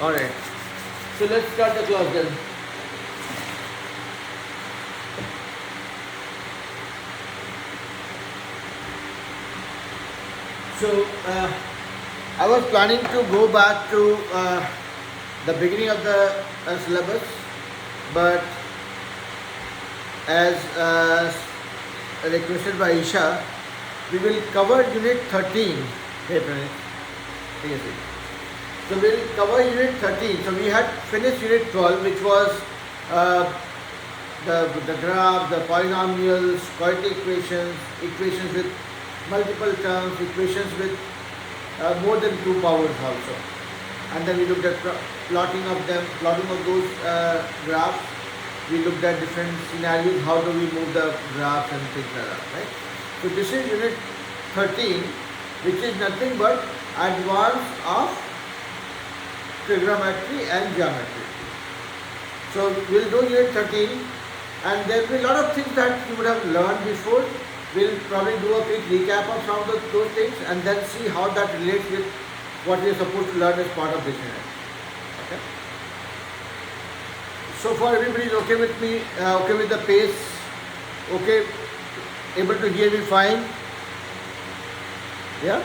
Alright, so let's start the class then. So, I was planning to go back to the beginning of the syllabus, but as requested by Isha, we will cover unit 13. Hey, Pranay. Take a seat. So we will cover unit 13. So we had finished unit 12, which was the graph, the polynomials, quadratic equations, equations with multiple terms, equations with more than 2 powers also. And then we looked at plotting of those graphs. We looked at different scenarios, how do we move the graphs and things like that, right? So this is unit 13, which is nothing but advance of trigonometry and geometry. So we'll do unit 13, and there will be a lot of things that you would have learned before. We'll probably do a quick recap of some of those things and then see how that relates with what we are supposed to learn as part of this unit. Okay? So far everybody is okay with me, okay with the pace, okay, able to hear me fine? Yeah?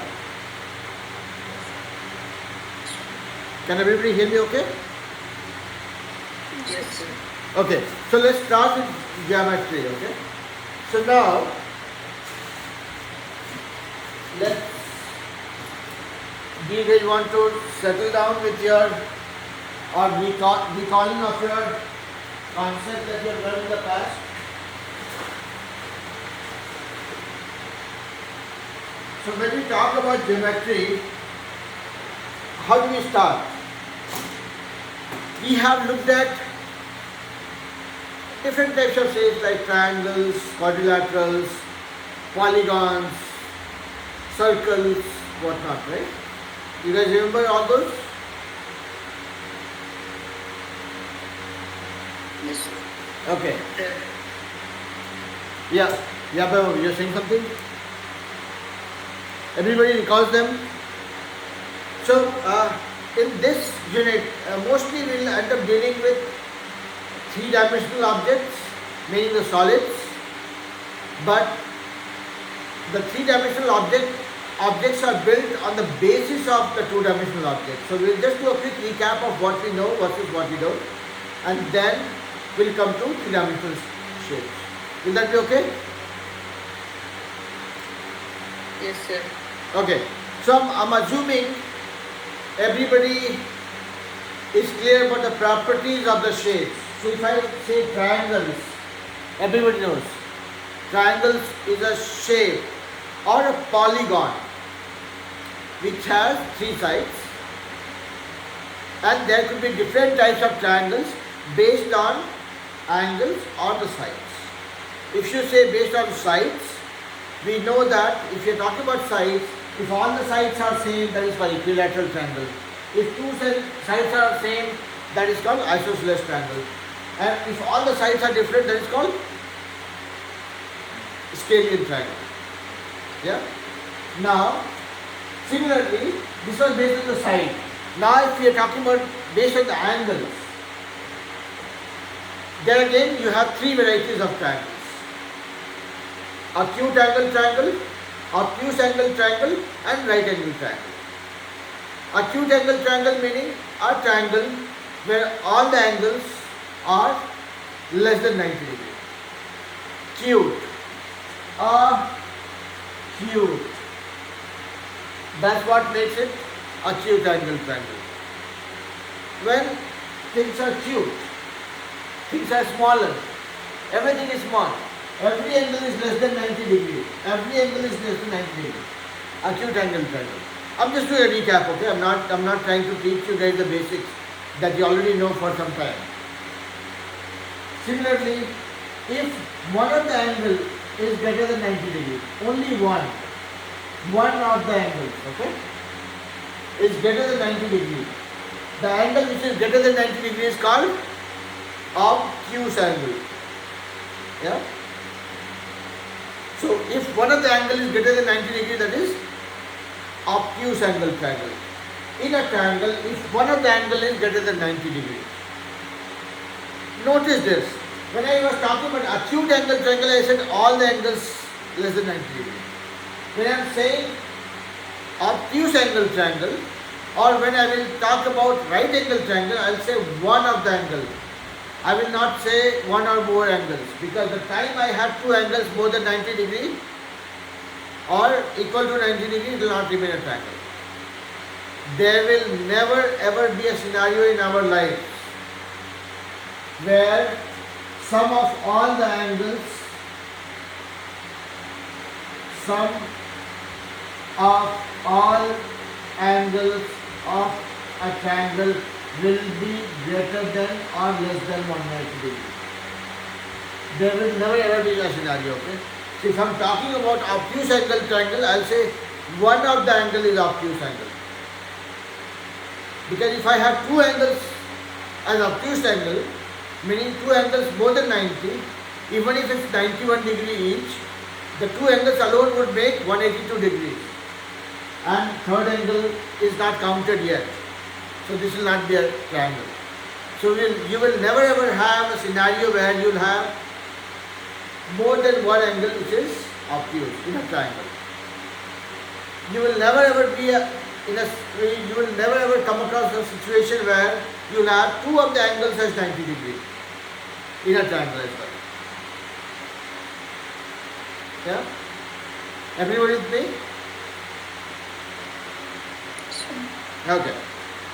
Can everybody hear me okay? Yes, sir. Okay, so let's start with geometry, okay? So now, do you guys want to settle down with your, or recalling of your concept that you have learned in the past? So when we talk about geometry, how do we start? We have looked at different types of shapes like triangles, quadrilaterals, polygons, circles, whatnot, right? You guys remember all those? Yes, sir. Okay. Yeah, but you're saying something? Everybody recalls them? So, in this unit, mostly we will end up dealing with 3-dimensional objects, meaning the solids, but the 3-dimensional objects are built on the basis of the 2-dimensional objects. So we'll just do a quick recap of what we know versus what we don't, and then we'll come to 3-dimensional shapes. Will that be okay? Yes, sir. Okay. So I'm assuming everybody is clear about the properties of the shapes. So if I say triangles, everybody knows. Triangles is a shape or a polygon which has 3 sides, and there could be different types of triangles based on angles on the sides. If you say based on sides, we know that if you're talking about sides, if all the sides are same, that is called equilateral triangle. If 2 sides are same, that is called isosceles triangle. And if all the sides are different, that is called scalene triangle. Yeah? Now, similarly, this was based on the side. Now, if we are talking about based on the angles, there again you have 3 varieties of triangles. Acute angle triangle, obtuse angle triangle, and right angle triangle. Acute angle triangle meaning a triangle where all the angles are less than 90 degrees. Acute. Acute. That's what makes it acute angle triangle. When things are acute, things are smaller, everything is small. Every angle is less than 90 degrees. Every angle is less than 90 degrees. Acute angle triangle. I'm just doing a recap, okay? I'm not trying to teach you guys the basics that you already know for some time. Similarly, if one of the angles is greater than 90 degrees, only one of the angles, okay, is greater than 90 degrees. The angle which is greater than 90 degrees is called obtuse angle. Yeah? So if one of the angle is greater than 90 degrees, that is obtuse angle triangle. in a triangle if one of the angle is greater than 90 degrees. Notice this. When I was talking about acute angle triangle, I said all the angles less than 90 degrees. When I am saying obtuse angle triangle, or when I will talk about right angle triangle, I will say one of the angles. I will not say one or more angles, because the time I have two angles more than 90 degrees or equal to 90 degrees, it will not remain a triangle. There will never ever be a scenario in our life where sum of all the angles, sum of all angles of a triangle will be greater than or less than 190 degrees. There will never ever be a scenario, okay? So if I am talking about obtuse angle triangle, I will say one of the angle is obtuse angle. Because if I have two angles as obtuse angle, meaning two angles more than 90, even if it's 91 degree each, the two angles alone would make 182 degrees. And third angle is not counted yet. So this will not be a triangle. So you will never ever have a scenario where you will have more than one angle which is obtuse in a triangle. You will never ever be you will never ever come across a situation where you will have two of the angles as 90 degrees in a triangle as well. Yeah? Everybody with me? Okay.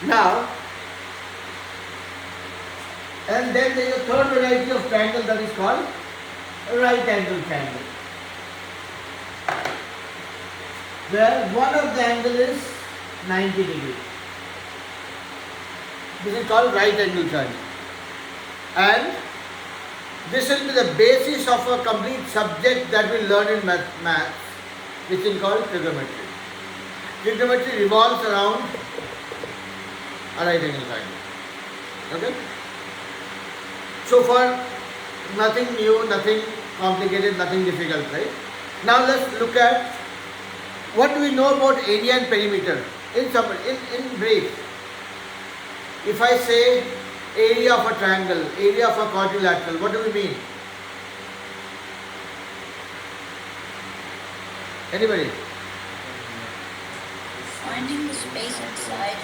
Now, and then there is a third variety of triangle that is called right angle triangle, where one of the angle is 90 degrees. This is called right angle triangle. And this will be the basis of a complete subject that we learn in maths, which is called trigonometry. Trigonometry revolves around a right angle triangle. Okay? So far, nothing new, nothing complicated, nothing difficult, right? Now let's look at what do we know about area and perimeter. In brief, if I say area of a triangle, area of a quadrilateral, what do we mean? Anybody? Finding the space inside.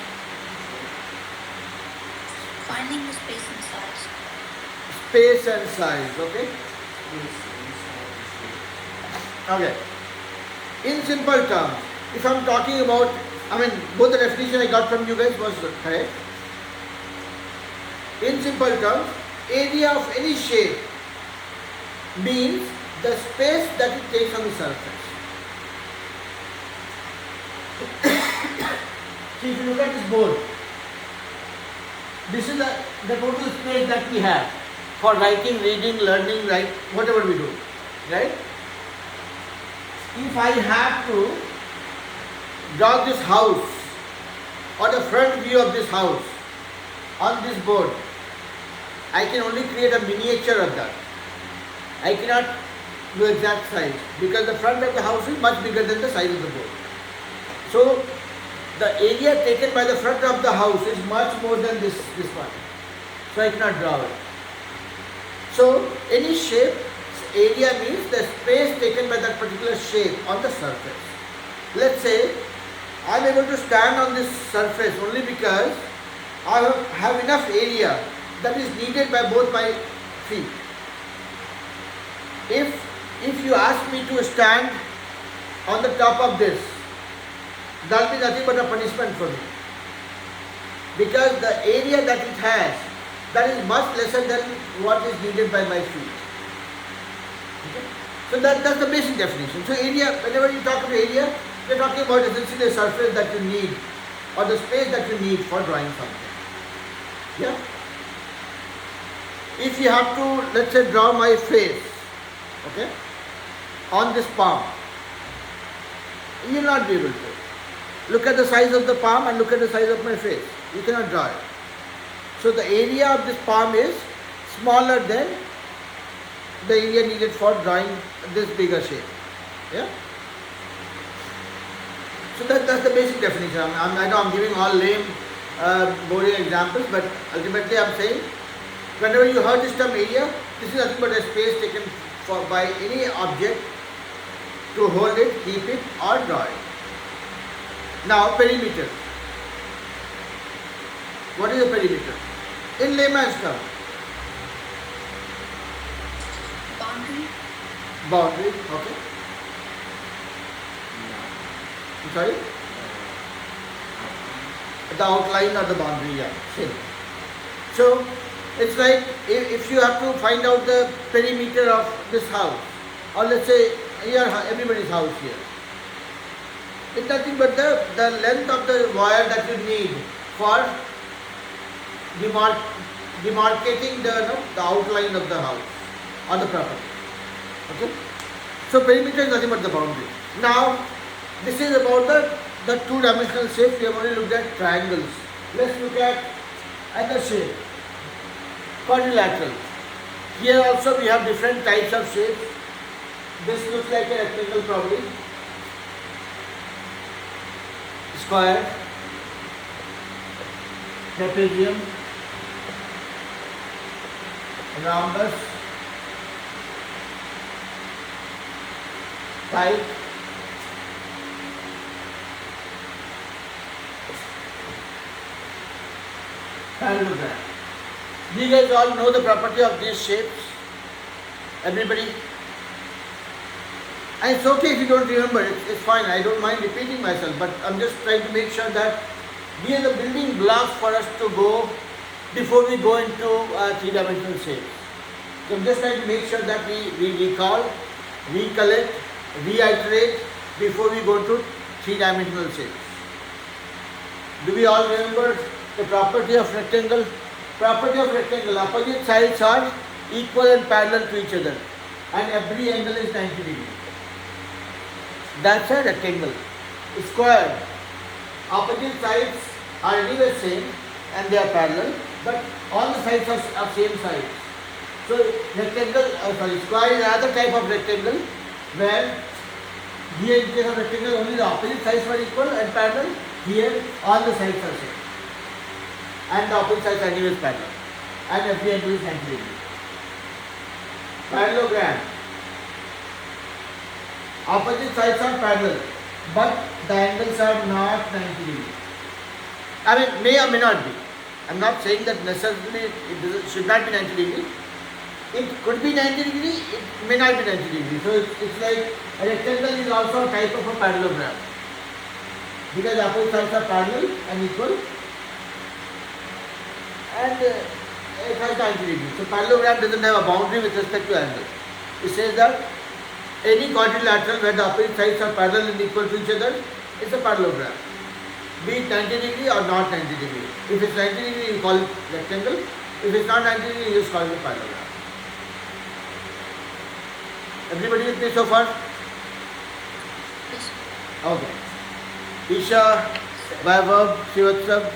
Finding the space and size. Space and size, okay? Okay. In simple terms, if I am talking about, both the definition I got from you guys was correct. In simple terms, area of any shape means the space that it takes on the surface. See, if you look at this board, this is the total space that we have for writing, reading, learning, whatever we do, right? If I have to draw this house or the front view of this house on this board, I can only create a miniature of that. I cannot do exact size because the front of the house is much bigger than the size of the board. So the area taken by the front of the house is much more than this one. So I cannot draw it. So any shape, area means the space taken by that particular shape on the surface. Let's say I am able to stand on this surface only because I have enough area that is needed by both my feet. If you ask me to stand on the top of this, that will be nothing but a punishment for me. Because the area that it has, that is much lesser than what is needed by my feet. Okay? So that's the basic definition. So area, whenever you talk about area, we are talking about essentially the surface that you need or the space that you need for drawing something. Yeah? If you have to, let's say, draw my face, okay, on this palm, you will not be able to. Look at the size of the palm and look at the size of my face. You cannot draw it. So the area of this palm is smaller than the area needed for drawing this bigger shape. Yeah. So that's the basic definition. I know I'm giving all lame, boring examples, but ultimately I'm saying whenever you heard this term area, this is nothing but a space taken by any object to hold it, keep it, or draw it. Now, perimeter. What is a perimeter? In layman's term, Boundary. boundary. Okay. I'm sorry. The outline or the boundary, yeah, same. So it's like if you have to find out the perimeter of this house, or let's say here everybody's house here, it's nothing but the length of the wire that you need for demarcating the outline of the house or the property. Okay? So perimeter is nothing but the boundary. Now this is about the two-dimensional shape. We have already looked at triangles. Let's look at other shape. Quadrilateral. Here also we have different types of shapes. This looks like a rectangle probably. Square. Trapezium. Rhombus. Kite. Parallelogram. You guys all know the property of these shapes? Everybody? And it's okay if you don't remember, it's fine, I don't mind repeating myself, but I'm just trying to make sure that these are the building blocks for us to go before we go into three-dimensional shapes. So I'm just trying to make sure that we recall, recollect, reiterate before we go to three-dimensional shapes. Do we all remember the property of rectangle? Property of rectangle, opposite sides are equal and parallel to each other and every angle is 90 degrees. That's a rectangle. Square, opposite sides are anyway same and they are parallel, but all the sides are same sides. So rectangle, square is another type of rectangle where here in case of rectangle only the opposite sides are equal and parallel. Here all the sides are same and the opposite sides are anyway parallel and every angle is 90 degrees. Parallelogram. Opposite sides are parallel, but the angles are not 90 degrees. I mean, may or may not be. I'm not saying that necessarily it should not be 90 degrees. It could be 90 degrees, it may not be 90 degrees. So it's like a rectangle is also a type of a parallelogram. Because opposite sides are parallel and equal. And it has 90 degrees. So parallelogram doesn't have a boundary with respect to angle. It says that any quadrilateral where the opposite sides are parallel and equal to each other is a parallelogram. Be it 90 degree or not 90 degree. If it's 90 degree, you call it rectangle. If it's not 90 degree, you just call it a parallelogram. Everybody with me so far? Yes. Okay. Isha, Vaibhav, Shivatsav,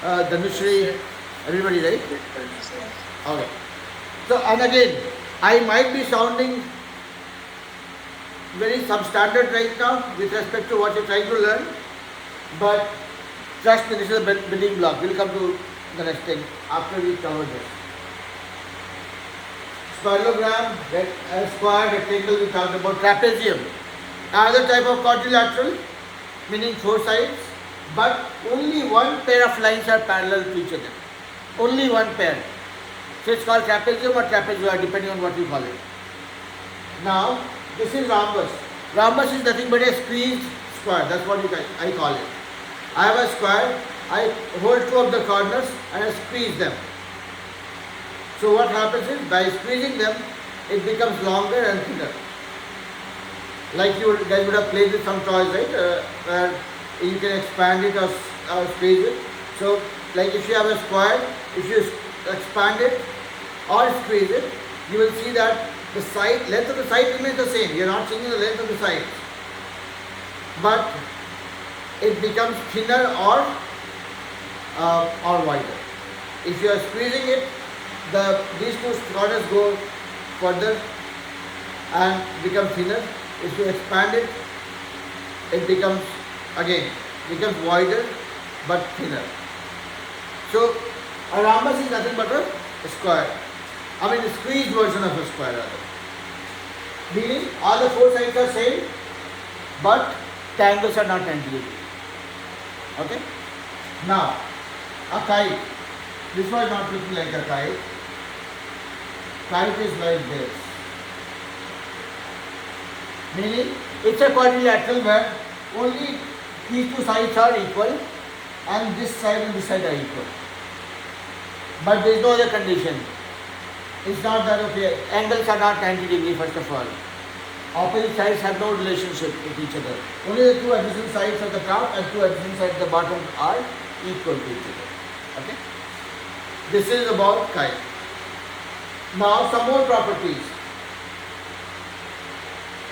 Dhanushri, everybody, right? Okay. So, and again, I might be sounding very substandard right now with respect to what you're trying to learn, but trust me, this is a building block. We'll come to the next thing after we cover this. Parallelogram, square, rectangle, we talked about. Trapezium, another type of quadrilateral, meaning four sides, but only one pair of lines are parallel to each other. Only one pair. So it's called trapezium or trapezoid, depending on what you call it. Now, this is rhombus. Rhombus is nothing but a squeezed square. That's what I call it. I have a square. I hold two of the corners and I squeeze them. So what happens is, by squeezing them, it becomes longer and thinner. Like you guys would have played with some toys, right? Where you can expand it or squeeze it. So, like if you have a square, if you expand it or squeeze it, you will see that the side length of the side remains the same. You are not changing the length of the sides, but it becomes thinner or wider. If you are squeezing it, these two corners go further and become thinner. If you expand it, it becomes again becomes wider but thinner. So a rhombus is nothing but a square. I mean a squeezed version of a square rather. Meaning all the four sides are same but the angles are not 90 degrees. Okay? Now a kite. This was not looking like a kite. Kite is like this. Meaning it's a quadrilateral where only these two sides are equal and this side and this side are equal. But there is no other condition. It's not that okay, angles are not 90 degrees first of all. Opposite sides have no relationship with each other. Only the two adjacent sides at the top and two adjacent sides at the bottom are equal to each other. Okay? This is about kite. Now some more properties.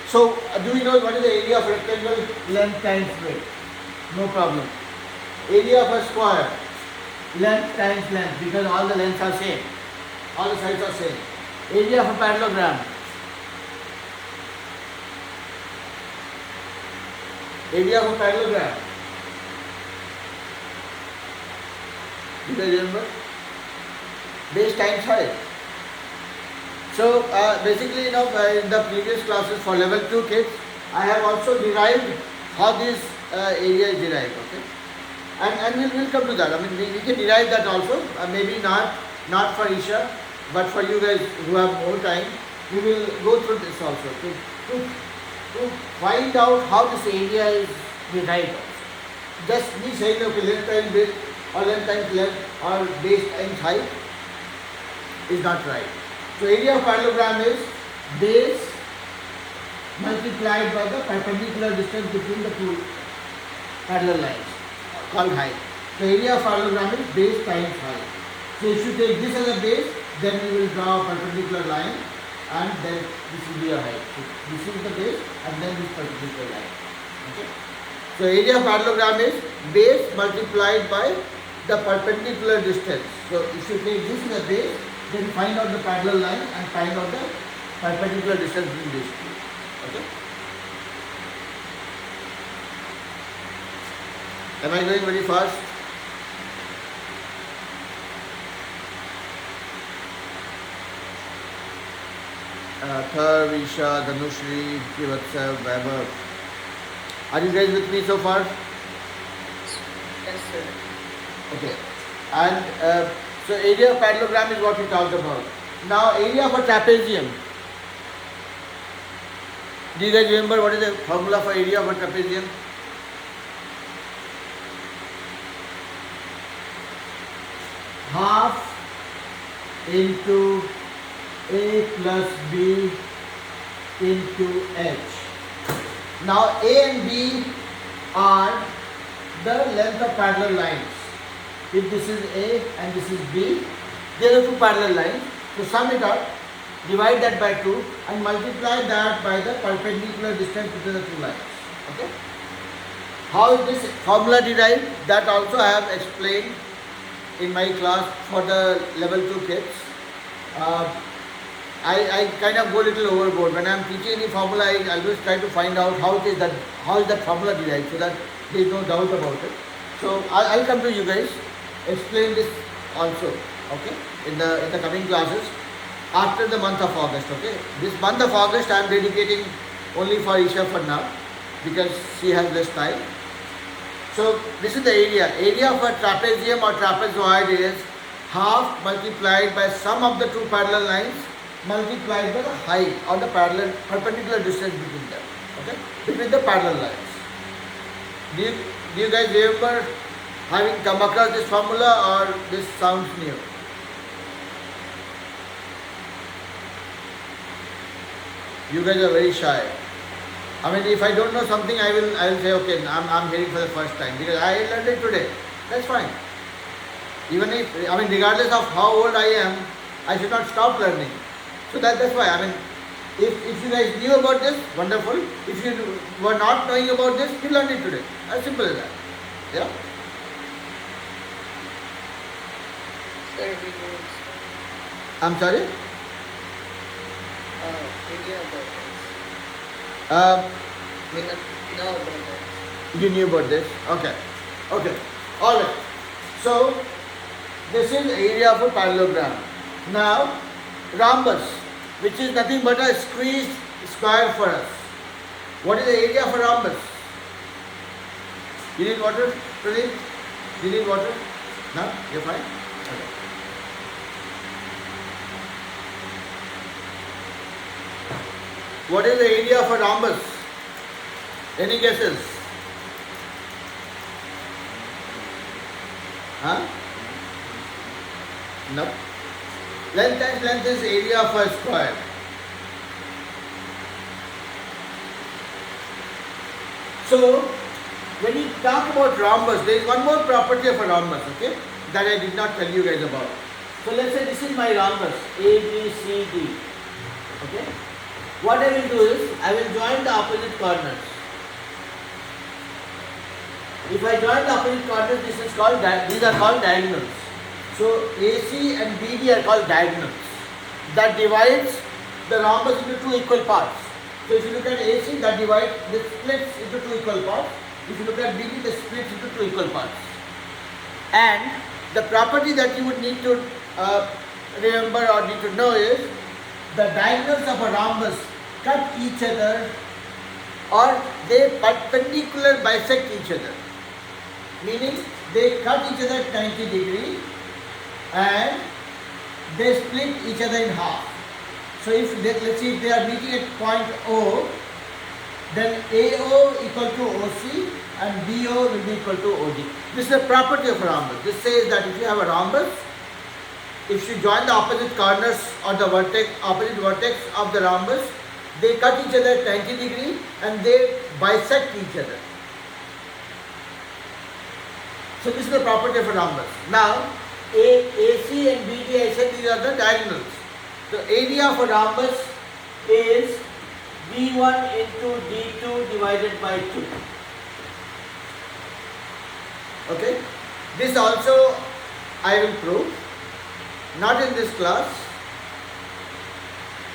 So do we know what is the area of rectangle? Length times width. No problem. Area of a square. Length times length, because all the lengths are same. All the sides are same. Area of a parallelogram. Area of a parallelogram. Do you remember? Base times height. So basically, in the previous classes for level 2 kids, I have also derived how this area is derived. Okay, and we'll come to that. I mean, we can derive that also. Maybe not for Isha, but for you guys who have more time, we will go through this also to find out how this area is derived. Just me saying okay, length times width or length times length or base times height is not right. So area of parallelogram is base multiplied by the perpendicular distance between the two parallel lines called height. So area of parallelogram is base times height. So if you take this as a base, then you will draw a perpendicular line and then this will be a height. So this is the base and then this perpendicular line. Okay. So area of parallelogram is base multiplied by the perpendicular distance. So if you take this as a base, then find out the parallel line and find out the perpendicular distance between these two. Okay? Am I going very fast? Thar, Visha, Dhanushri, Kivatsa, Vaibhav. Are you guys with me so far? Yes, sir. Okay. And so area of parallelogram is what we talked about. Now area of a trapezium. Do you guys remember what is the formula for area of a trapezium? Half into A plus B into H. Now A and B are the length of parallel lines. If this is A and this is B, they are the two parallel lines. So sum it up, divide that by 2 and multiply that by the perpendicular distance between the two lines. Okay? How is this formula derived? That also I have explained in my class for the level 2 kids. I kind of go a little overboard. When I am teaching any formula, I always try to find out how is that formula derived so that there is no doubt about it. So I'll come to you guys, explain this also, okay, in the coming classes after the month of August. Okay, this month of August I am dedicating only for Isha for now because she has less time. So this is the area. Area of a trapezium or trapezoid is half multiplied by sum of the two parallel lines multiplied by the height or the perpendicular distance between them. Okay, between the parallel lines. Do you guys remember having come across this formula or this sounds new? You guys are very shy. I mean, if I don't know something, I will say, okay, I'm hearing for the first time because I learned it today. That's fine. Even if, I mean, regardless of how old I am, I should not stop learning. So that's why, I mean, if you guys knew about this, wonderful. If you were not knowing about this, you learned it today. As simple as that. Yeah? Sir, we will I'm sorry? area of the Uh, we not know about that. You knew about this? Okay. Okay. Alright. So, this is area of a parallelogram. Now, rhombus, which is nothing but a squeezed square for us. What is the area of a rhombus? You need water, Pradeep? You need water? No? You're fine? Okay. What is the area of a rhombus? Any guesses? Huh? No. Length times length is area of a square. So, when we talk about rhombus, there is one more property of a rhombus, okay, that I did not tell you guys about. So, let's say this is my rhombus, A, B, C, D, okay. What I will do is, I will join the opposite corners. If I join the opposite corners, these are called diagonals. So, AC and BD are called diagonals. That divides the rhombus into two equal parts. So, if you look at AC, this splits into two equal parts. If you look at BD, this splits into two equal parts. And the property that you would need to remember or need to know is, the diagonals of a rhombus cut each other or they perpendicular bisect each other. Meaning they cut each other at 90 degrees and they split each other in half. So if let's say if they are meeting at point O, then AO equal to OC and BO will be equal to OD. This is a property of a rhombus. This says that if you have a rhombus, if you join the opposite corners or the opposite vertex of the rhombus, they cut each other at 90 degrees and they bisect each other. So this is the property of a rhombus. Now, AC and BD, I said these are the diagonals. The area of a rhombus is B1 into D2 divided by 2. Okay? This also I will prove. Not in this class.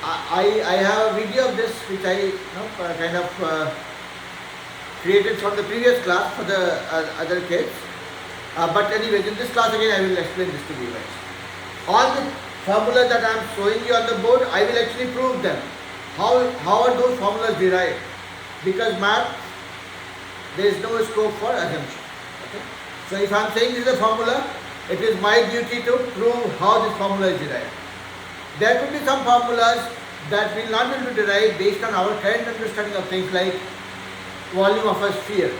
I have a video of this which I created from the previous class for the other kids. But anyways, in this class again I will explain this to you guys. All the formulas that I am showing you on the board, I will actually prove them. How are those formulas derived? Because math, there is no scope for assumption. Okay? So if I am saying this is a formula, it is my duty to prove how this formula is derived. There could be some formulas that we will not be able to derive based on our current understanding of things like volume of a sphere.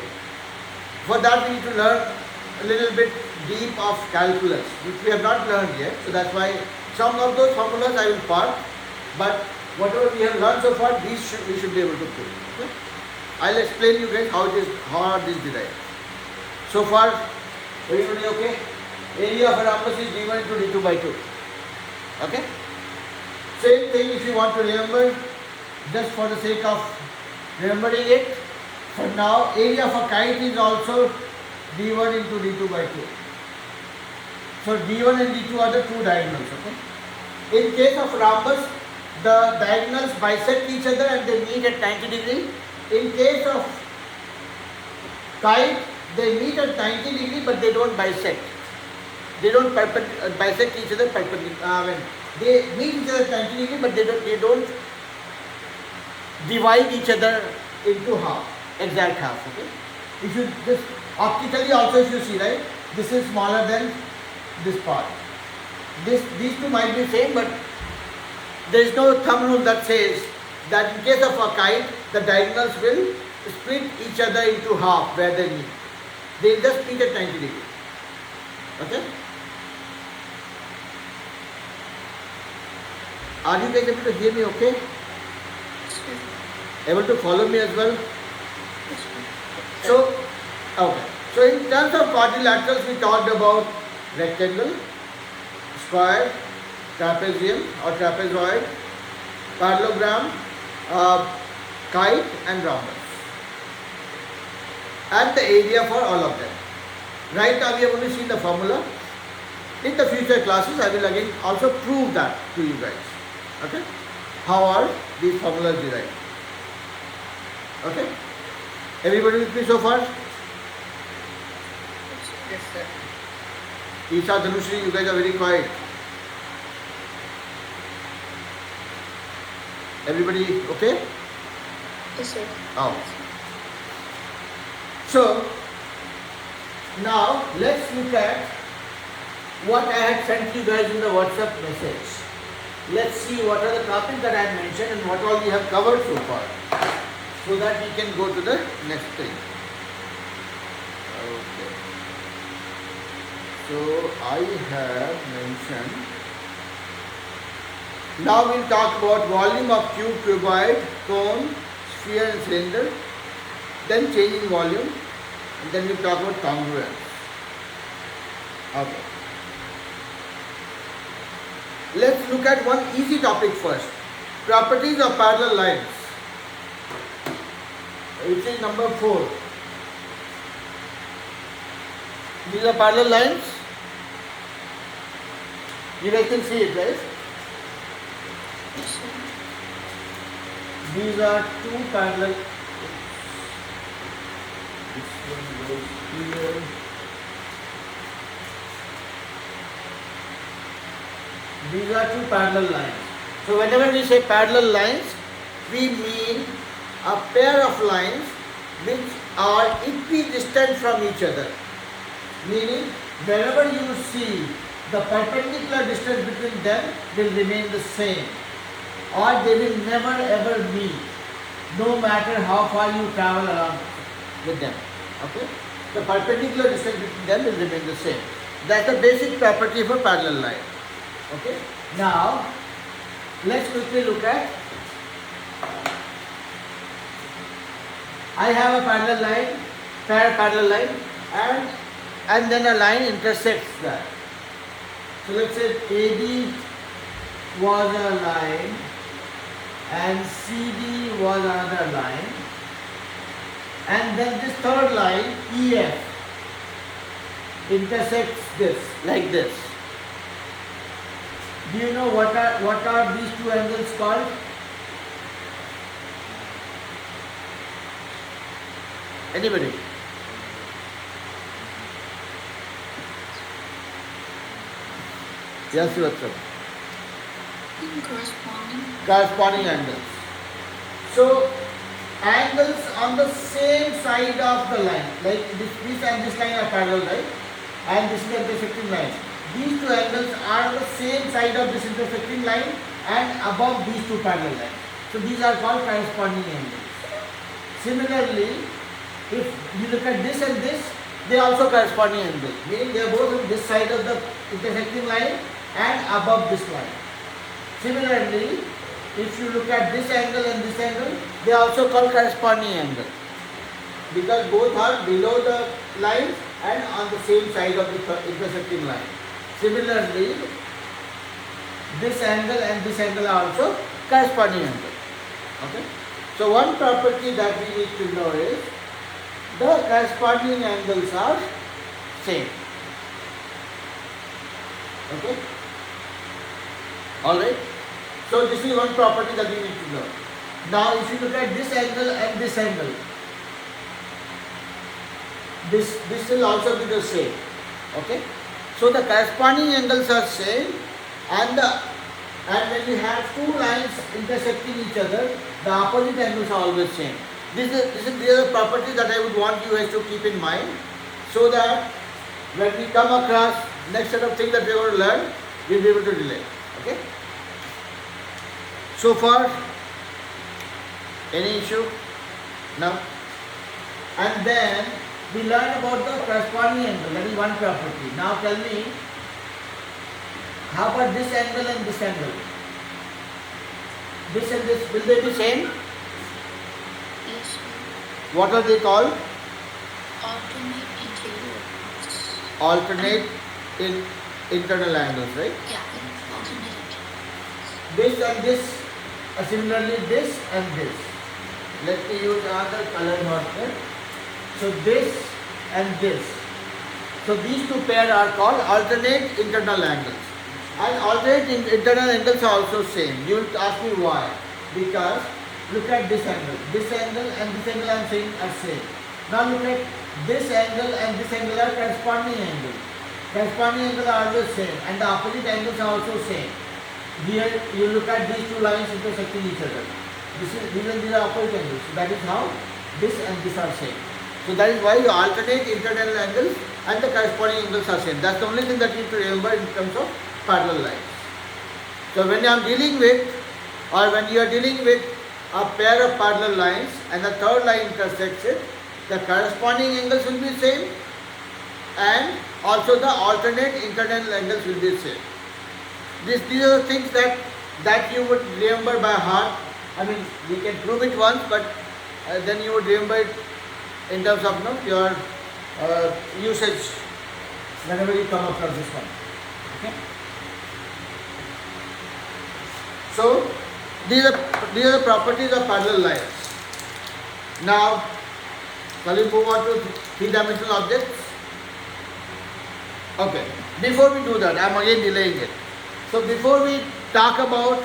For that we need to learn a little bit deep of calculus, which we have not learned yet. So that's why some of those formulas I will park, but whatever we have learned so far, we should be able to prove. Okay? I'll explain you guys how are these derived. So far, everybody okay? Area of a rhombus is d1 into d2 by 2. Okay? Same thing if you want to remember, just for the sake of remembering it. For now, area of a kite is also d1 into d2 by 2. So d1 and d2 are the two diagonals. Okay? In case of rhombus, the diagonals bisect each other and they meet at 90 degrees. In case of kite, they meet at 90 degrees but they don't bisect. They don't bisect each other perpendicular. They meet each other at 90 degrees but they don't divide each other into half, exact half. Okay? If you just optically also if you see, right, this is smaller than this part. These two might be same, but there is no thumb rule that says that in case of a kite, the diagonals will split each other into half where they meet. They will just meet at 90 degrees. Okay? Are you guys able to hear me okay? Able to follow me as well? So, okay. So in terms of quadrilaterals, we talked about rectangle, square, trapezium or trapezoid, parallelogram, kite and rhombus. And the area for all of them. Right now we have only seen the formula. In the future classes, I will again also prove that to you guys. Okay? How are these formulas derived? Okay? Everybody with me so far? Yes, sir. Isha, Dhanushri, you guys are very quiet. Everybody okay? Yes, sir. Oh. So, now let's look at what I had sent you guys in the WhatsApp message. Let's see what are the topics that I had mentioned and what all we have covered so far, so that we can go to the next thing. Okay. So I have mentioned. Now we'll talk about volume of cube, cuboid, cone, sphere and cylinder. Then changing volume, and then we'll talk about congruence. Okay. Let's look at one easy topic first. Properties of parallel lines. Which is number 4. These are parallel lines. You guys can see it, right? Yes, sir. These are two parallel. This one goes here. These are two parallel lines. So whenever we say parallel lines, we mean a pair of lines which are equidistant from each other. Meaning, wherever you see the perpendicular distance between them will remain the same, or they will never ever meet, no matter how far you travel around with them. Okay? The perpendicular distance between them will remain the same. That's the basic property of a parallel line. Okay? Now, let's quickly look at. I have a parallel line, and then a line intersects that. So let's say AB was a line and CD was another line, and then this third line EF intersects this like this. Do you know what are these two angles called? Anybody? Yes, what's up? Corresponding angles. So, angles on the same side of the line, like this and this line are parallel, right? And this is the intersecting line. These two angles are on the same side of this intersecting line and above these two parallel lines. So, these are called corresponding angles. Similarly, if you look at this and this, they are also corresponding angles, meaning they are both on this side of the intersecting line and above this line. Similarly, if you look at this angle and this angle, they are also called corresponding angles, because both are below the line and on the same side of the intersecting line. Similarly, this angle and this angle are also corresponding angles. Okay? So one property that we need to know is the corresponding angles are same. Okay? Alright? So this is one property that we need to know. Now if you look at this angle and this angle, this will also be the same. Okay? So the corresponding angles are same, and when you have two lines intersecting each other, the opposite angles are always same. These are the properties that I would want you guys to keep in mind, so that when we come across next set of things that we are going to learn, we will be able to relate. Okay? So far, any issue? No? And then we learn about the corresponding angle, that is one property. Now tell me, how about this angle and this angle? This and this, will they be same? Yes, sir. What are they called? Alternate interior. Alternate in internal angles, right? Yeah, alternate. This and this, similarly this and this. Let me use another color marker. So this and this. So these two pair are called alternate internal angles. And alternate internal angles are also same. You will ask me why? Because look at this angle and this angle I am saying are same. Now look at this angle and this angle are corresponding angles. Corresponding angles are always same, and the opposite angles are also same. Here you look at these two lines intersecting each other. These are opposite angles. So that is how this and this are same. So that is why you alternate internal angles and the corresponding angles are same. That's the only thing that you need to remember in terms of parallel lines. So when I am dealing with, or when you are dealing with a pair of parallel lines and the third line intersects it, the corresponding angles will be same and also the alternate internal angles will be same. These are the things that you would remember by heart. I mean, we can prove it once, but then you would remember it in terms of your usage whenever you come across this one. Okay. So these are the properties of parallel lines. Now, shall we move on to three-dimensional objects? Okay. Before we do that, I am again delaying it. So before we talk about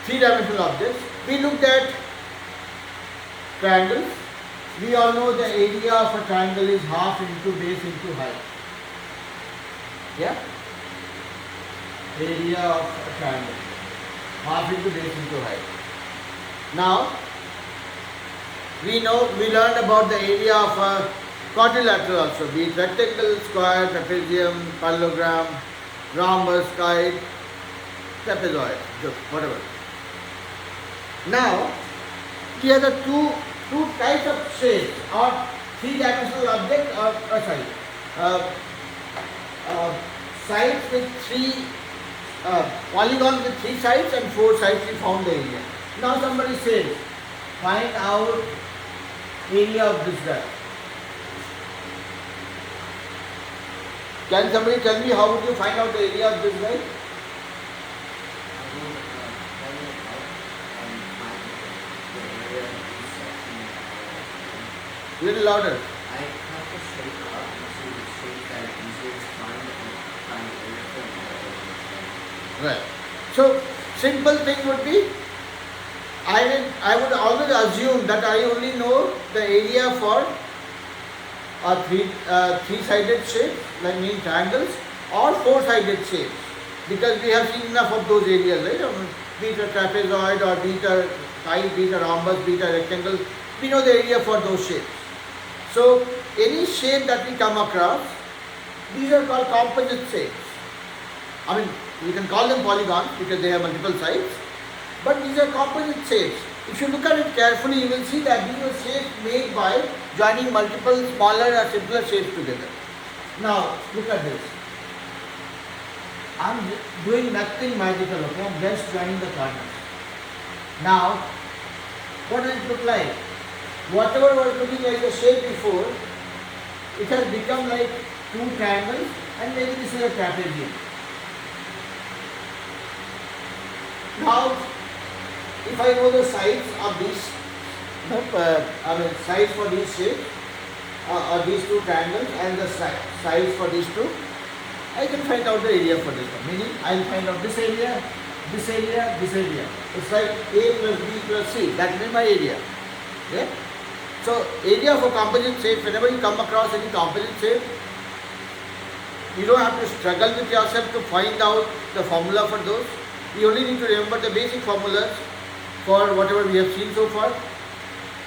three-dimensional objects, we looked at triangles. We all know the area of a triangle is half into base into height. Yeah? Area of a triangle. Half into base into height. Now, we learned about the area of a quadrilateral also, be it rectangle, square, trapezium, parallelogram, rhombus, kite, trapezoid, whatever. Now, here are the two types of shapes or three-dimensional object sides with three polygons with three sides and four sides we found the area. Now somebody says, find out area of this guy. Can somebody tell me how would you find out the area of this guy? Little louder. I have to shape up to the shape that is easier to find and find area from. Right. So simple thing would be, I would always assume that I only know the area for a three-sided shape, like mean triangles, or four-sided shapes, because we have seen enough of those areas, right? Be it a trapezoid or be it a kite, be it a rhombus, be it a rectangle, we know the area for those shapes. So any shape that we come across, these are called composite shapes. I mean, you can call them polygons because they have multiple sides, but these are composite shapes. If you look at it carefully, you will see that these are shapes made by joining multiple smaller or simpler shapes together. Now, look at this. I am doing nothing magical, okay? I am just joining the corners. Now, what does it look like? Whatever was looking like a shape before, it has become like two triangles and maybe this is a trapezium. Now, if I know the sides of these, sides for these shapes, or these two triangles and the sides for these two, I can find out the area for this one. Meaning, I will find out this area, this area, this area. It's like A plus B plus C. That will be my area. Okay? So, area for composite shape, whenever you come across any composite shape, you don't have to struggle with yourself to find out the formula for those. You only need to remember the basic formulas for whatever we have seen so far.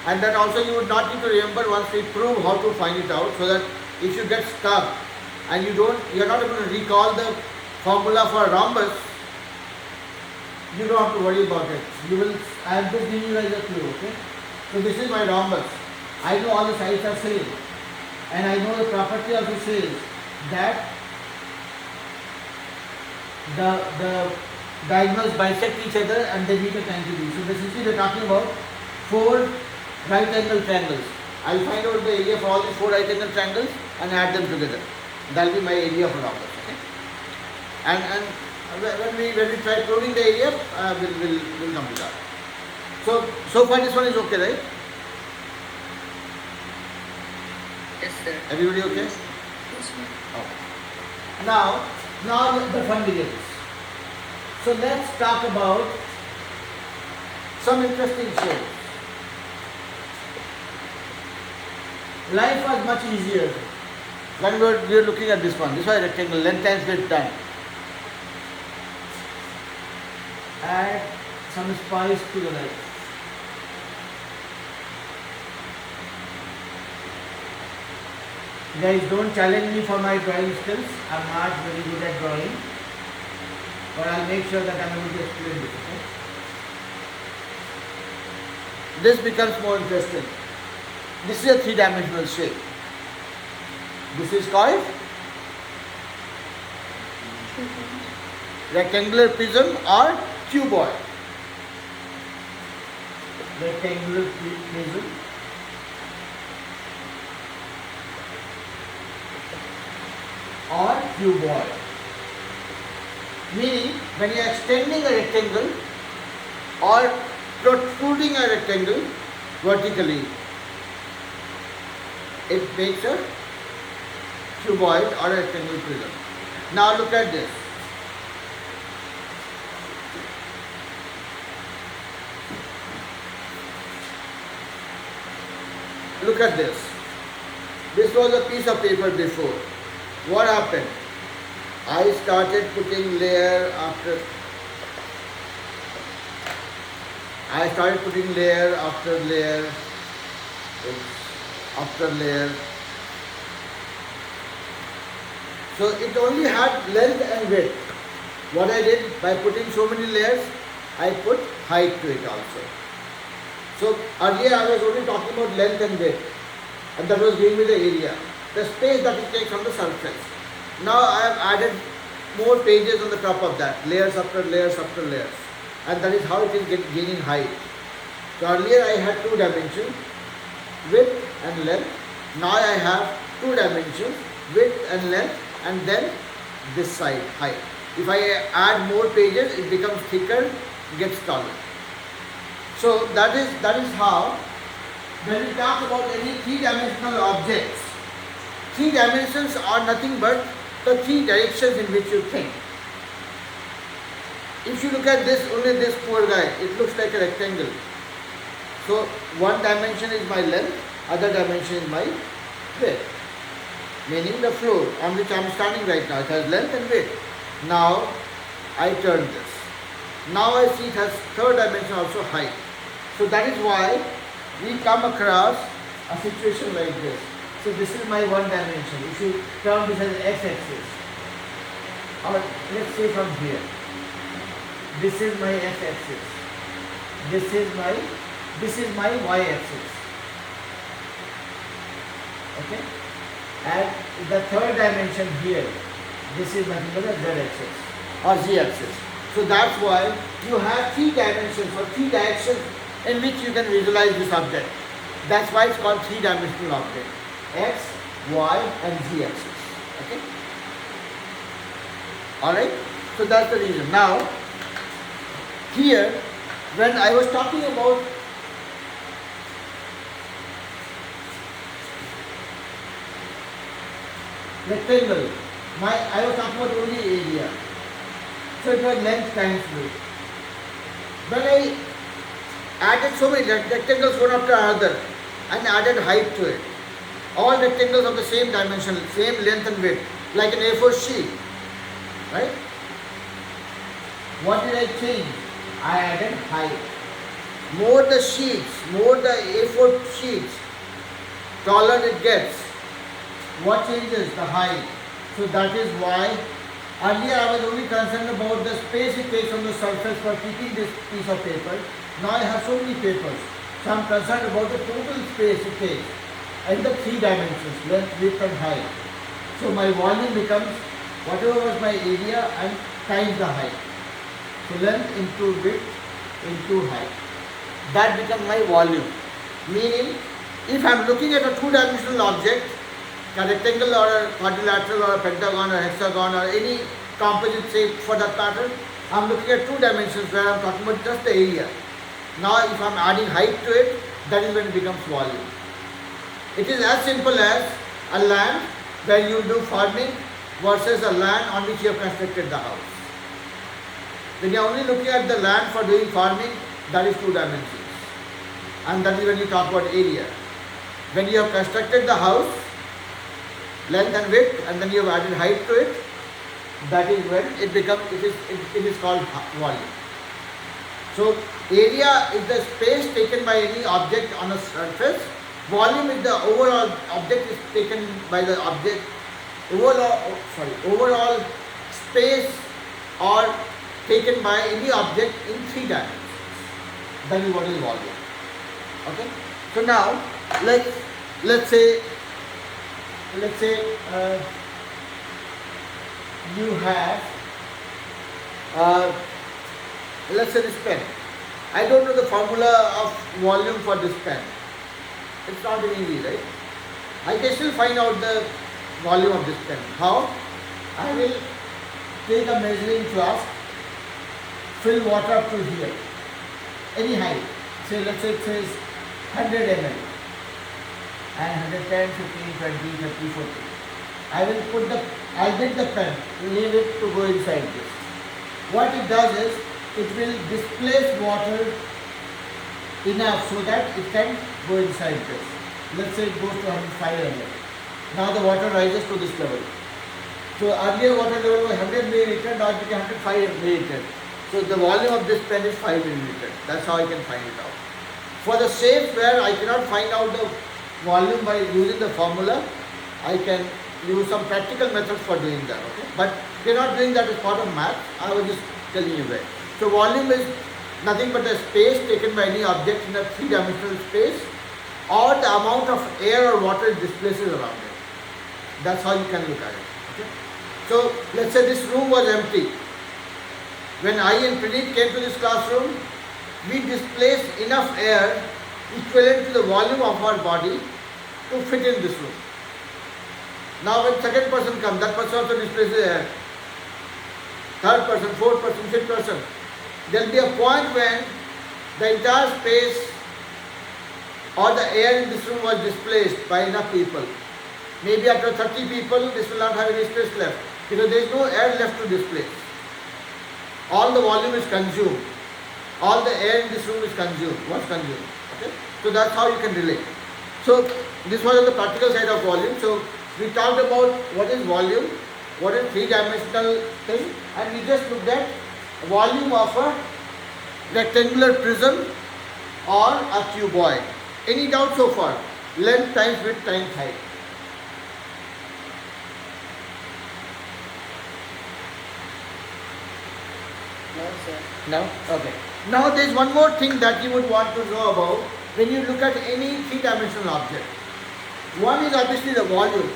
And then also you would not need to remember once we prove how to find it out, so that if you get stuck and you are not able to recall the formula for a rhombus, you don't have to worry about it. I am just giving you as a clue, okay? So this is my rhombus. I know all the sides are same, and I know the property also says that the diagonals bisect each other and they meet at 90 degrees. So basically we are talking about four right angle triangles. I will find out the area for all the four right angle triangles and add them together. That will be my area for rhombus. Okay? And when we try proving the area, we'll come to that. So far this one is okay, right? Yes, sir. Everybody okay? Yes, sir. Okay. Now the fun begins. So let's talk about some interesting shapes. life was much easier when we were looking at this one. This was a rectangle, length times width done. Add some spice to the life. Guys, don't challenge me for my drawing skills. I'm not very good at drawing, but I'll make sure that I'm able to explain this. Okay? This becomes more interesting. This is a three-dimensional shape. This is called rectangular prism or cuboid. Rectangular prism or cuboid. Meaning, when you are extending a rectangle or protruding a rectangle vertically, it makes a cuboid or a rectangular prism. Now look at this. Look at this. This was a piece of paper before. What happened? I started putting layer after layer after layer after layer. So it only had length and width. What I did, by putting so many layers, I put height to it also. So earlier I was only talking about length and width, and that was giving me the area, the space that it takes on the surface. Now I have added more pages on the top of that, layers after layers after layers, and that is how it is gaining height. So earlier I had 2 dimensions, width and length. Now I have 2 dimensions, width and length, and then this side, height. If I add more pages, it becomes thicker, gets taller. So that is how, when we talk about any 3-dimensional objects, 3 dimensions are nothing but the 3 directions in which you think. If you look at this, only this poor guy, it looks like a rectangle. So one dimension is my length, other dimension is my width. Meaning the floor on which I am standing right now, it has length and width. Now I turn this. Now I see it has 3rd dimension also, height. So that is why we come across a situation like this. So this is my 1 dimension. If you turn this as x-axis, or let's say from here, this is my x-axis. This is my y-axis. Okay? And the 3rd dimension here, this is nothing but a z-axis or z-axis. So that's why you have 3 dimensions or 3 directions in which you can visualize this object. That's why it's called 3-dimensional object. X, y and z axis. Okay? Alright? So that's the reason. Now, here, when I was talking about rectangle, I was talking about only area. So it was length times width. When I added so many rectangles one after another and added height to it, all rectangles of the same dimension, same length and width, like an A4 sheet, right? What did I change? I added height. More the sheets, more the A4 sheets, taller it gets. What changes? The height. So that is why earlier I was only concerned about the space it takes on the surface for keeping this piece of paper. Now I have so many papers. So I am concerned about the total space it takes in the 3 dimensions, length, width and height. So my volume becomes whatever was my area and times the height. So length into width into height. That becomes my volume. Meaning, if I am looking at a 2-dimensional object, a rectangle or a quadrilateral or a pentagon or hexagon or any composite shape for that pattern, I am looking at 2 dimensions where I am talking about just the area. Now if I am adding height to it, that is when it becomes volume. It is as simple as a land where you do farming versus a land on which you have constructed the house. When you are only looking at the land for doing farming, that is 2 dimensions. And that is when you talk about area. When you have constructed the house, length and width, and then you have added height to it, that is when it is called volume. So area is the space taken by any object on a surface. Volume is the overall object is taken by the object, overall space or taken by any object in 3 dimensions. That is what is volume. Okay. So now let's say you have let's say this pen. I don't know the formula of volume for this pen. It's not very easy, right? I can still find out the volume of this pen. How? I will take a measuring flask, fill water up to here, any height. Say let's say it says 100 ml and 110, 15, 20, 30, 40. I'll get the pen, leave it to go inside this. What it does is, it will displace water enough so that it can go inside this. Let's say it goes to 105 ml. Now the water rises to this level. So earlier water level was 100 milliliter, now it became 105 milliliter. So the volume of this pen is 5 milliliter. That's how I can find it out. For the safe where I cannot find out the volume by using the formula, I can use some practical methods for doing that. Okay? But we are not doing that as part of math. I was just telling you where. So volume is nothing but the space taken by any object in a 3-dimensional space, or the amount of air or water it displaces around it. That's how you can look at it. Okay? So let's say this room was empty. When I and Pradeep came to this classroom, we displaced enough air equivalent to the volume of our body to fit in this room. Now when second person comes, that person also displaces air. Third person, fourth person, fifth person. There will be a point when the entire space or the air in this room was displaced by enough people. Maybe after 30 people, this will not have any space left because there is no air left to displace. All the volume is consumed. All the air in this room was consumed. Okay? So that's how you can relate. So this was on the practical side of volume. So we talked about what is volume, what is 3-dimensional thing, and we just looked at volume of a rectangular prism or a cuboid. Any doubt so far? Length times width times height. No, sir. No? Okay. Now there is one more thing that you would want to know about when you look at any 3-dimensional object. One is obviously the volume,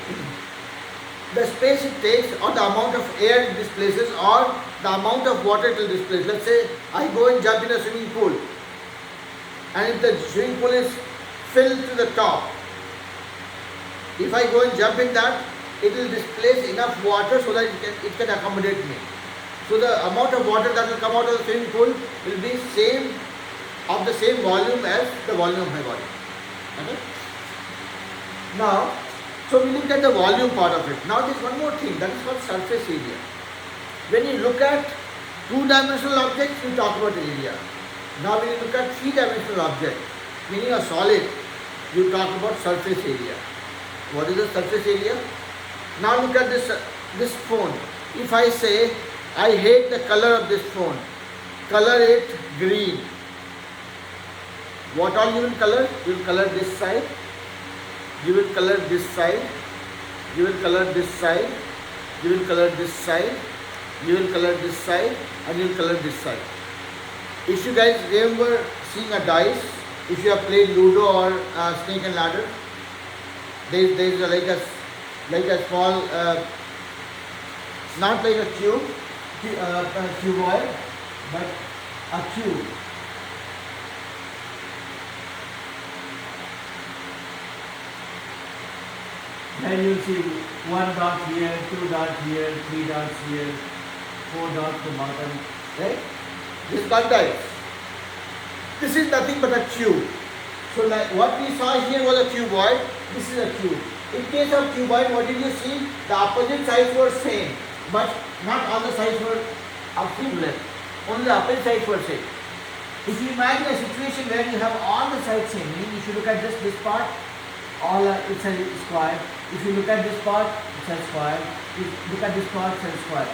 the space it takes, or the amount of air it displaces, or the amount of water it will displace. Let's say I go and jump in a swimming pool, and if the swimming pool is filled to the top, if I go and jump in that, it will displace enough water so that it can accommodate me. So the amount of water that will come out of the swimming pool will be of the same volume as the volume of my body. Okay? Now, so we looked at the volume part of it. Now there is one more thing, that is called surface area. When you look at 2-dimensional objects, we talk about area. Now when you look at 3-dimensional objects, meaning a solid, you talk about surface area. What is the surface area? Now look at this phone. If I say, I hate the color of this phone, color it green. What all you will color? You will color this side, you will color this side, you will color this side, you will color this side, you will color this side, and you will color this side. If you guys remember seeing a dice, if you have played Ludo or Snake and Ladder, there is like a small, not like a cube, cuboid, but a cube. Then you see 1 dot here, 2 dot here, 3 dots here, 4 dots to bottom, right? This is called dice. This is nothing but a cube. So like what we saw here was a cuboid, this is a cube. In case of cuboid, what did you see? The opposite sides were same, but not all the sides were equivalent. Only the opposite sides were same. If you imagine a situation where you have all the sides same, meaning if you look at this part, all are, it's a square. If you look at this part, it's a square. If you look at this part, it's a square.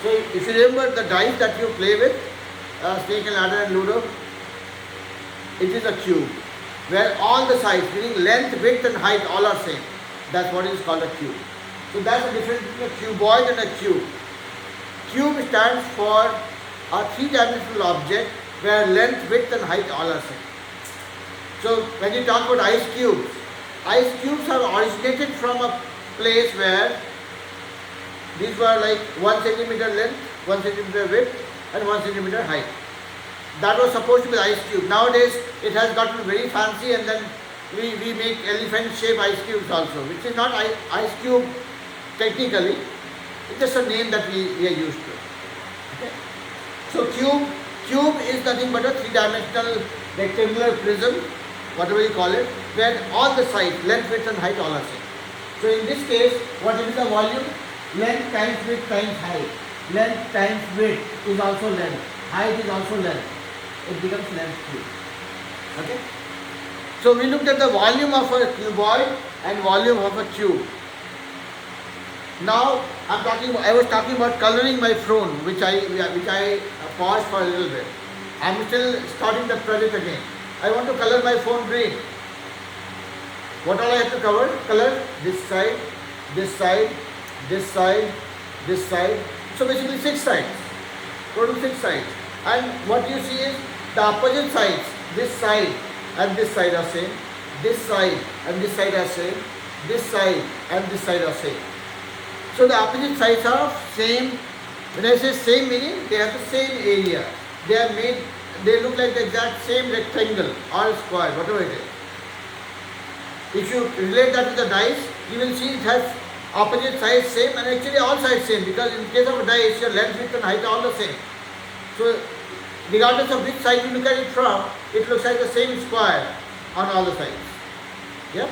So if you remember the dice that you play with, snake and ladder and ludo, it is a cube where all the sides, meaning length, width and height, all are same. That's what is called a cube. So that's the difference between a cuboid and a cube. Cube stands for a three-dimensional object where length, width and height all are same. So when you talk about ice cubes have originated from a place where these were like 1 centimeter length, 1 centimeter width and 1 centimeter height. That was supposed to be the ice cube. Nowadays it has gotten very fancy, and then we make elephant shaped ice cubes also, which is not ice cube technically. It's just a name that we are used to. Okay? So cube is nothing but a three-dimensional rectangular prism, whatever you call it, where all the sides, length, width and height all are same. So in this case, what is the volume? Length times width times height. Length times width is also length. Height is also length. It becomes length cube. Okay? So we looked at the volume of a cuboid and volume of a cube. Now I was talking about coloring my phone, which I paused for a little bit. I'm still starting the project again. I want to color my phone green. What all I have to color this side, this side, this side, this side. So basically 6 sides. Total 6 sides. And what you see is the opposite sides. This side and this side are same. This side and this side are same. This side and this side are same. So the opposite sides are same. When I say same, meaning they have the same area. They look like the exact same rectangle or square, whatever it is. If you relate that to the dice, you will see it has opposite sides same, and actually all sides same, because in case of a dice, your length, width and height are all the same. So regardless of which side you look at it from, it looks like the same square on all the sides. Yeah?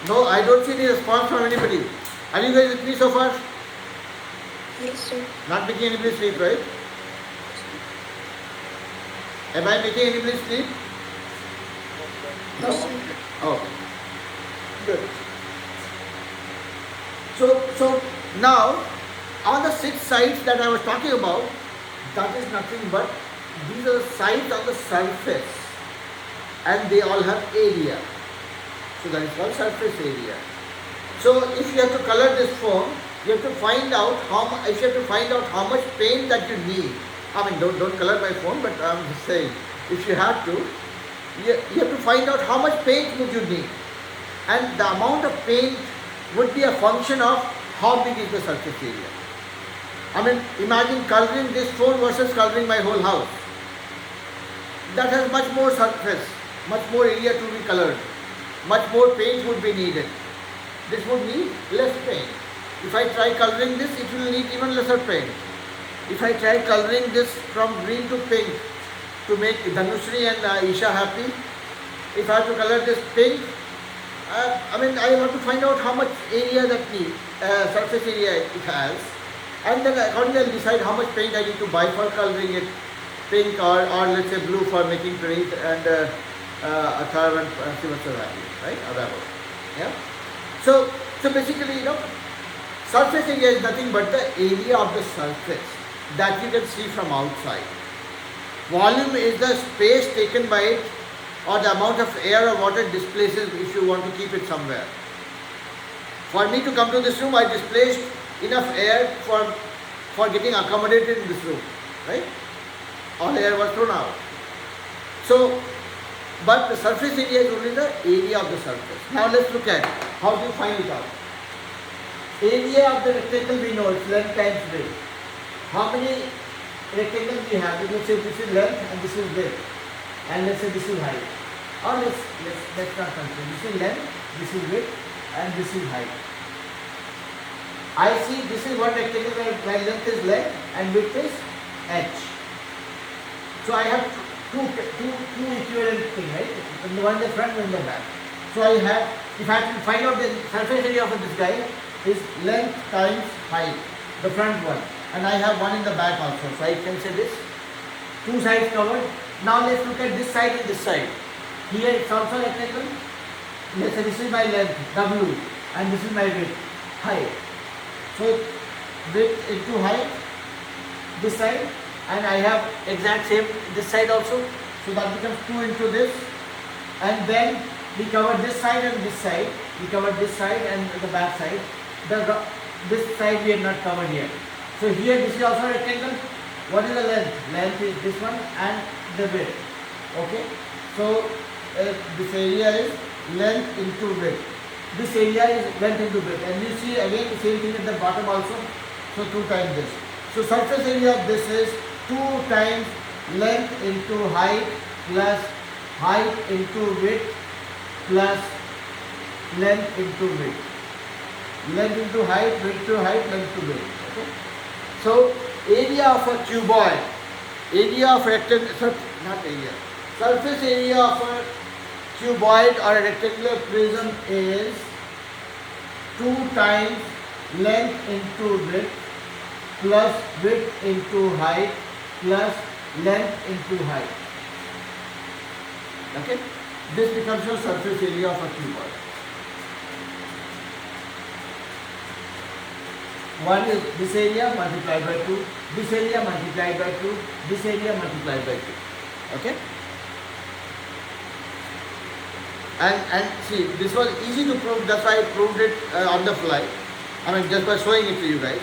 No, I don't see any response from anybody. Are you guys with me so far? Yes, sir. Not making anybody sleep, right? Am I making anybody sleep? No, sir. Okay. Good. So now, on the 6 sides that I was talking about, that is nothing but these are the sides of the surface, and they all have area. So that is called surface area. So if you have to color this phone, you have to find out how much paint that you need. I mean, don't color my phone, but I'm just saying, if you have to, you have to find out how much paint would you need, and the amount of paint would be a function of how big is the surface area. I mean, imagine coloring this phone versus coloring my whole house. That has much more surface, much more area to be colored, much more paint would be needed. This would need less paint. If I try coloring this, it will need even lesser paint. If I try coloring this from green to pink to make Dhanushri and Isha happy, if I have to color this pink, I have to find out how much area that needs, surface area it has, and then accordingly I'll decide how much paint I need to buy for coloring it pink, or let's say blue for making paint, and a third one Srivastava happy, right? Or that one. Yeah? So basically, surface area is nothing but the area of the surface that you can see from outside. Volume is the space taken by it, or the amount of air or water it displaces if you want to keep it somewhere. For me to come to this room, I displaced enough air for getting accommodated in this room, right? All air was thrown out. So, but the surface area is only the area of the surface. Now let's look at how do you find it out. Area of the rectangle we know, it's length times width. How many rectangles we have? Let's say this is length and this is width, and let's say this is height. Or let's not consider. This is length, this is width, and this is height. I see this is one rectangle where my length is length and width is h. So I have two equivalent things, right? One in the front, one in the back. So I have, if I have to find out the surface area of this guy, is length times height, the front one. And I have one in the back also. So I can say this. 2 sides covered. Now let's look at this side and this side. Here it's also rectangle. Let's say this is my length W and this is my width, height. So width into height this side, and I have exact same this side also. So that becomes 2 into this, and then we cover this side and this side. We covered this side and the back side. This side we have not covered yet. So here this is also a rectangle. What is the length? Length is this one and the width. Okay. So this area is length into width. This area is length into width, and you see again the same thing at the bottom also. So 2 times this. So surface area of this is 2 times length into height plus height into width plus length into width. Length into height, width to height, length to width. Okay. So area of a cuboid, area of rectangle, not area, surface area of a cuboid or a rectangular prism is 2 times length into width plus width into height plus length into height. Okay, this becomes your surface area of a cuboid. One is this area multiplied by 2, this area multiplied by 2, this area multiplied by 2. Okay? And see, this was easy to prove, that's why I proved it on the fly. I mean, just by showing it to you guys.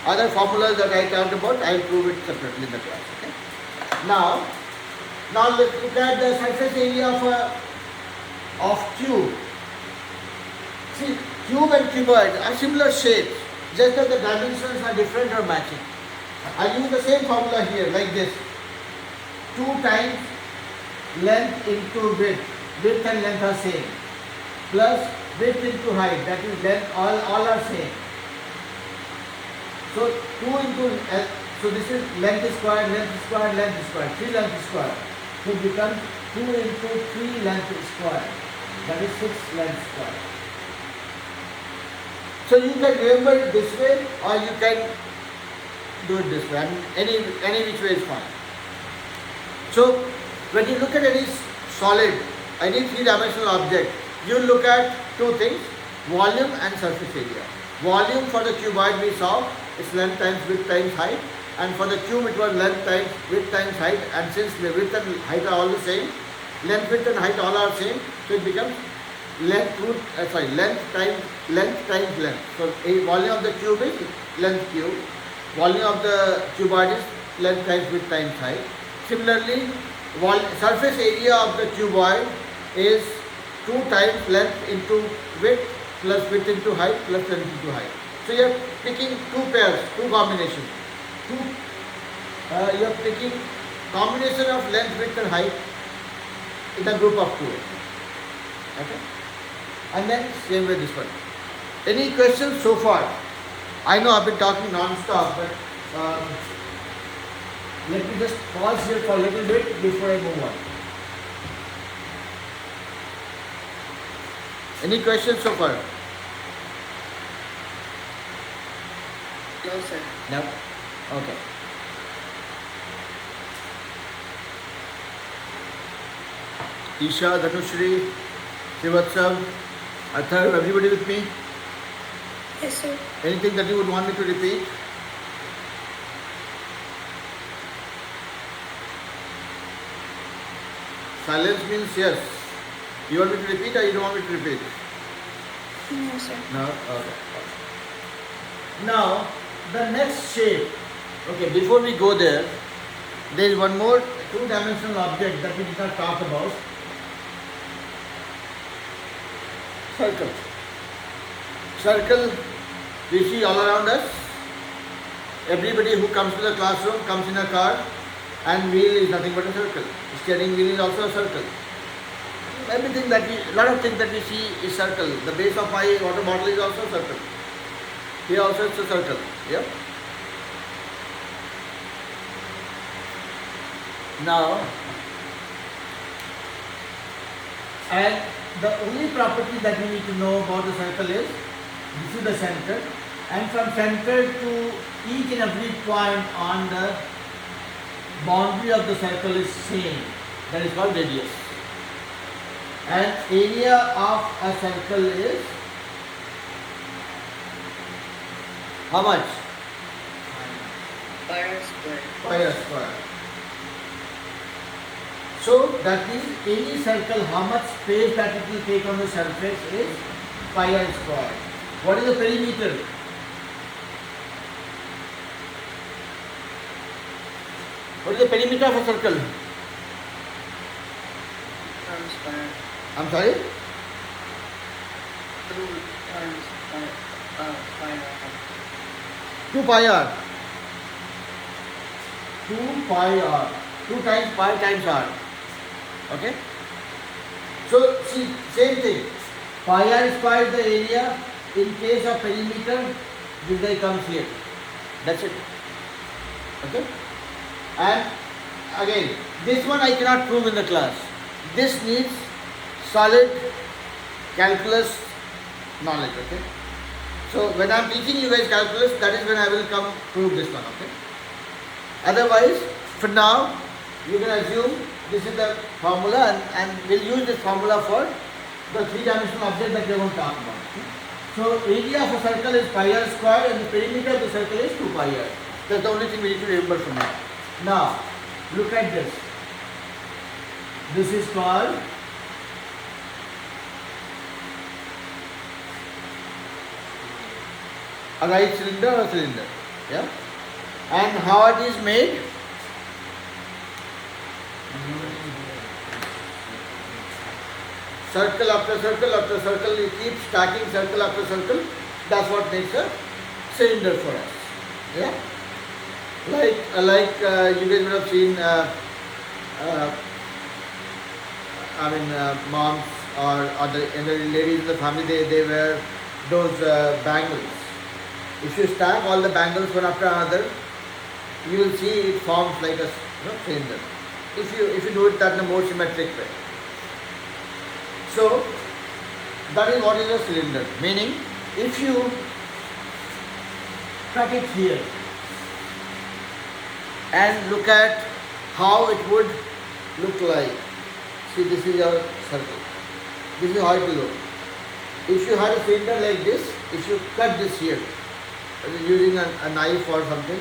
Other formulas that I talked about, I will prove it separately in the class. Okay? Now let's look at the surface area of cube. See, cube and cuboid are similar shapes, just that the dimensions are different or matching. I use the same formula here, like this. 2 times length into width. Width and length are same. Plus width into height, that is length, all are same. So 2 into, so this is length square, length square, length square, 3 length square. So it becomes 2 into 3 length square, that is 6 length square. So you can remember it this way, or you can do it this way. I mean, any which way is fine. So when you look at any solid, any 3-dimensional object, you look at 2 things: volume and surface area. Volume for the cuboid we saw is length times width times height, and for the cube it was length times width times height. And since the width and height are all the same, length, width and height all are same, so it becomes length times length. So volume of the cube is length cube. Volume of the cuboid is length times width times height. Similarly, surface area of the cuboid is 2 times length into width plus width into height plus length into height. So you are picking 2 pairs, 2 combinations. You are picking combination of length, width and height in a group of 2. Okay? And then same with this one. Any questions so far? I know I've been talking non-stop, but let me just pause here for a little bit before I move on. Any questions so far? No, sir. No? Okay. Isha, Dhanushri, Shivatsam, Athar, everybody with me? Yes, sir. Anything that you would want me to repeat? Silence means yes. You want me to repeat or you don't want me to repeat? No, sir. No? Okay. Now, the next shape. Okay, before we go there is one more 2-dimensional object that we did not talk about. Circle. Circle we see all around us. Everybody who comes to the classroom comes in a car, and wheel is nothing but a circle. Steering wheel is also a circle. Everything that lot of things that we see is circle. The base of my water bottle is also a circle. Here also it's a circle. Yeah. Now, and the only property that we need to know about the circle is this is the center, and from center to each and every point on the boundary of the circle is same. That is called radius. And area of a circle is how much? Pi r square. Pi r square. So that means any circle, how much space that it will take on the surface is pi r square. What is the perimeter? What is the perimeter of a circle? Times pi. I'm sorry? 2 times pi r. 2 pi r. 2 pi r. 2 times pi times r. Okay? So, see, same thing. Pi r square is the area. In case of perimeter, this guy comes here. That's it. Okay? And again, this one I cannot prove in the class. This needs solid calculus knowledge. Okay? So, when I am teaching you guys calculus, that is when I will come prove this one. Okay? Otherwise, for now, you can assume this is the formula and we'll use this formula for the three-dimensional object that we are going to talk about. Okay? So, area of a circle is pi r square and the perimeter of the circle is 2 pi r. That's the only thing we need to remember for now. Now, look at this. This is called a right cylinder or cylinder. Yeah? And how it is made? Circle after circle after circle, you keep stacking circle after circle. That's what makes a cylinder for us. Yeah? Like you guys would have seen, moms or the ladies in the family, they wear those bangles. If you stack all the bangles one after another, you will see it forms like a cylinder. If you do it that in a more symmetric way. So that is what is a cylinder. Meaning, if you cut it here and look at how it would look like. See, this is your circle. This is how it will look. If you had a cylinder like this, if you cut this here using a knife or something,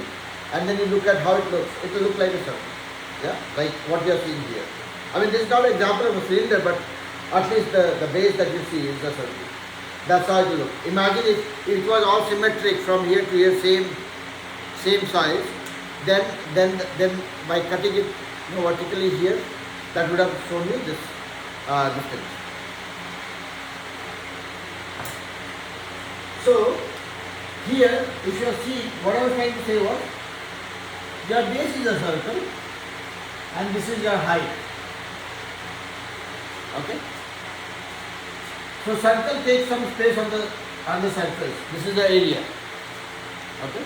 and then you look at how it looks, it will look like a circle. Yeah, like what you are seeing here. I mean, this is not an example of a cylinder, but at least the base that you see is a circle. That's how it will look. Imagine if it was all symmetric from here to here, same size, then by cutting it vertically here, that would have shown me this distance. So here, if you see, what I was trying to say was, your base is a circle and this is your height. Okay? So circle takes some space on the surface. This is the area. Okay?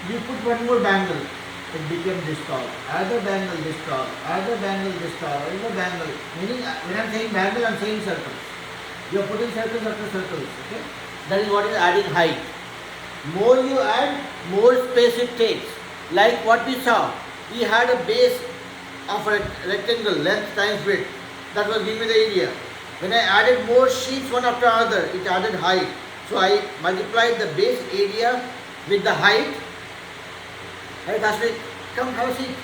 You put one more bangle, it becomes this tall. Another bangle this tall. Another bangle this tall. Another bangle. Meaning, when I am saying bangle, I am saying circles. You are putting circles after circles. Okay? That is what is adding height. More you add, more space it takes. Like what we saw, we had a base of a rectangle, length times width. That was giving me the area. When I added more sheets one after another, it added height. So I multiplied the base area with the height. Hey Tasvik, come have a seat.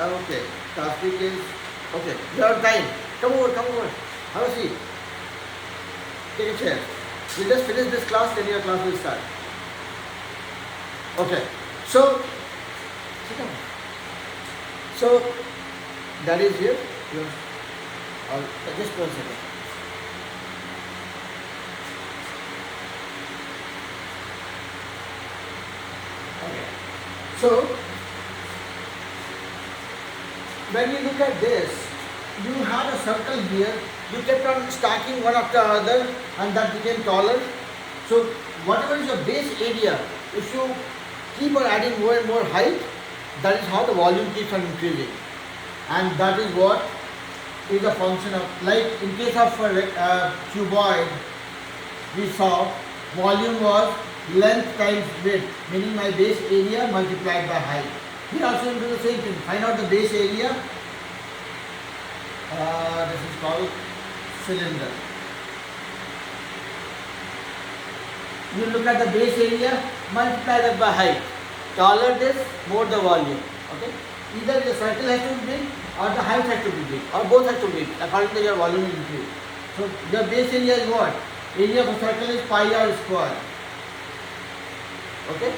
Okay, Tasvik is, okay, you have time. Come over, have a seat. Take a chair. We just finish this class, then your class will start. Okay, so, sit down. So, that is here. Just 1 second. Okay. So, when you look at this, you had a circle here. You kept on stacking one after another, and that became taller. So, whatever is your base area, if you keep on adding more and more height, that is how the volume keeps on increasing. And that is what is a function of, like in case of a cuboid, we saw volume was length times width, meaning my base area multiplied by height. Here also you do the same thing. Find out the base area This is called cylinder. You look at the base area, multiply that by height. Taller this, more the volume. Okay? Either the circle has to be big or the height has to be big or both have to be big according to your volume increase. So your base area is what? Area of a circle is pi r square. Okay?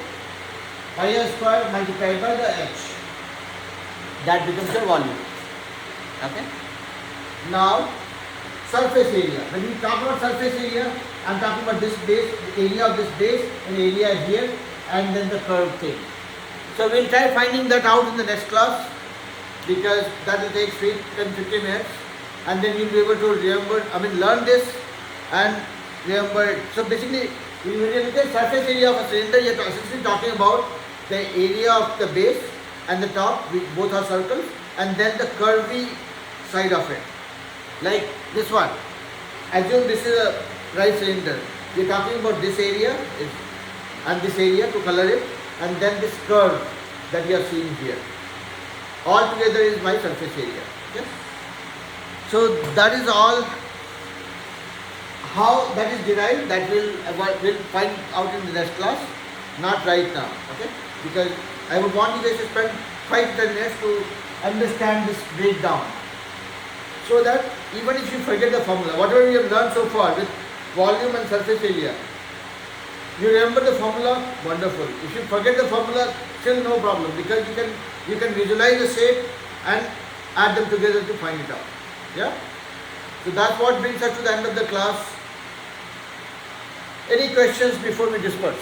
Pi r square multiplied by the h. That becomes your volume. Okay? Now, surface area. When we talk about surface area, I am talking about this base, the area of this base, and area here, and then the curved thing. So we'll try finding that out in the next class, because that will take 10-15 minutes, and then you'll be able to remember, learn this and remember it. So basically, when you look at surface area of a cylinder, you're essentially talking about the area of the base and the top, which both are circles, and then the curvy side of it. Like this one. Assume this is a right cylinder. We're talking about this area and this area to color it, and then this curve that you are seeing here. All together is my surface area. Okay? So that is all. How that is derived, that we'll find out in the next class, not right now. Okay? Because I would want you guys to spend 5-10 minutes to understand this breakdown, so that even if you forget the formula, whatever we have learned so far with volume and surface area, you remember the formula, wonderful. If you forget the formula, still no problem, because you can visualize the shape and add them together to find it out. Yeah? So that's what brings us to the end of the class. Any questions before we disperse?